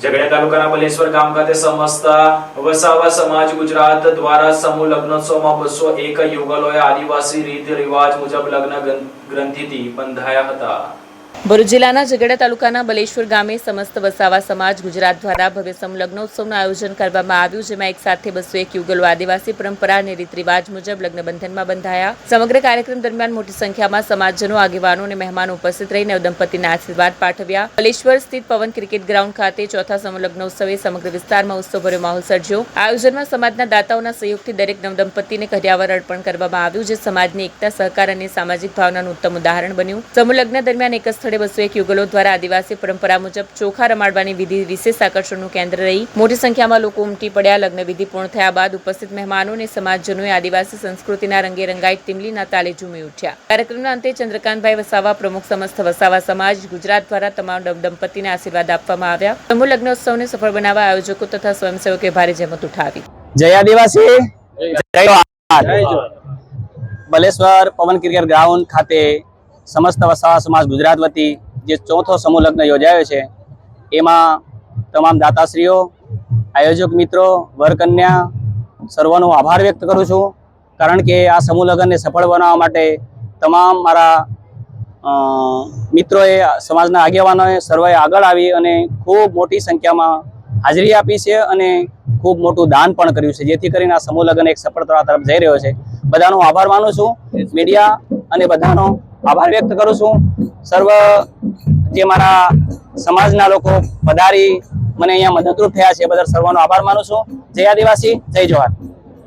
ઝઘડિયા તાલુકાના બલેશ્વર ગામ ખાતે સમસ્ત વસાવા સમાજ ગુજરાત દ્વારા સમૂહ લગ્નોત્સવમાં 201 યુગલોએ આદિવાસી રીત રિવાજ મુજબ લગ્ન ગ્રંથિથી બંધાયા હતા। ભરૂચ જિલ્લાના ઝઘડિયા તાલુકાના બલેશ્વર ગામે સમસ્ત વસાવા સમાજ ગુજરાત દ્વારા ભવ્ય સમૂહ લગ્નોત્સવનું આયોજન કરવામાં આવ્યું, જેમાં એક સાથે 201 યુગલો આદિવાસી પરંપરા અને રીત રિવાજ મુજબ લગ્ન બંધનમાં બંધાયા। સમગ્ર કાર્યક્રમ દરમિયાન મોટી સંખ્યામાં સમાજજનો, આગેવાનો અને મહેમાનો ઉપસ્થિત રહી નવદંપતિના આશીર્વાદ પાઠવ્યા। બલેશ્વર સ્થિત પવન ક્રિકેટ ગ્રાઉન્ડ ખાતે ચોથા સમૂહ લગ્નોત્સવે સમગ્ર વિસ્તારમાં ઉત્સવભર્યો માહોલ સર્જ્યો। આયોજનમાં સમાજના દાતાઓના સહયોગથી દરેક નવદંપતિને કઢિયાવર અર્પણ કરવામાં આવ્યું, જે સમાજની એકતા, સહકાર અને સામાજિક ભાવનાનું ઉત્તમ ઉદાહરણ બન્યું। સમૂહ લગ્ન દરમિયાન એક સ્થળે 201 યુગલો દ્વારા આદિવાસી પરંપરા મુજબ ચોખા રમાડવાની વિધિ વિશેષ આકર્ષણનું કેન્દ્ર રહી। મોટી સંખ્યામાં લોકો ઉમટી પડ્યા। લગ્ન વિધિ પૂર્ણ થયા બાદ ઉપસ્થિત મહેમાનો અને સમાજજનોએ આદિવાસી સંસ્કૃતિના રંગે રંગાઈ ટીમલીના તાલે ઝૂમી ઉઠ્યા। કાર્યક્રમના અંતે ચંદ્રકાંતભાઈ વસાવા, પ્રમુખ સમસ્ત વસાવા સમાજ ગુજરાત દ્વારા તમામ દંપતીને આશીર્વાદ આપવામાં આવ્યા। સમૂહ લગ્નોત્સવને સફળ બનાવવા આયોજકો તથા સ્વયંસેવકોએ ભારે જહેમત ઉઠાવી। જય આદિવાસી, જય જવાહર। બલેશ્વર પવન ક્રિકેટ ગ્રાઉન્ડ ખાતે સમસ્ત વસાવા સમાજ ગુજરાત વતી જે ચોથો સમૂહ લગ્ન યોજાયો છે, એમાં તમામ દાતાશ્રીઓ, આયોજક મિત્રો, વરકન્યા સર્વનો આભાર વ્યક્ત કરું છું, કારણ કે આ સમૂહ લગ્નને સફળ બનાવવા માટે તમામ મારા મિત્રોએ, સમાજના આગેવાનોએ સર્વે આગળ આવી અને ખૂબ મોટી સંખ્યામાં હાજરી આપી છે અને ખૂબ મોટું દાન પણ કર્યું છે, જેથી કરીને આ સમૂહ લગ્ન એક સફળતા તરફ જઈ રહ્યો છે। બધાનો આભાર માનું છું, મીડિયા અને બધાનો આભાર વ્યક્ત કરું છું। સર્વ જે મારા સમાજના લોકો પધારી મને અહીંયા મદદરૂપ થયા છે, બદલ સર્વનો આભાર માનું છું। જય આદિવાસી, જય જવાહર।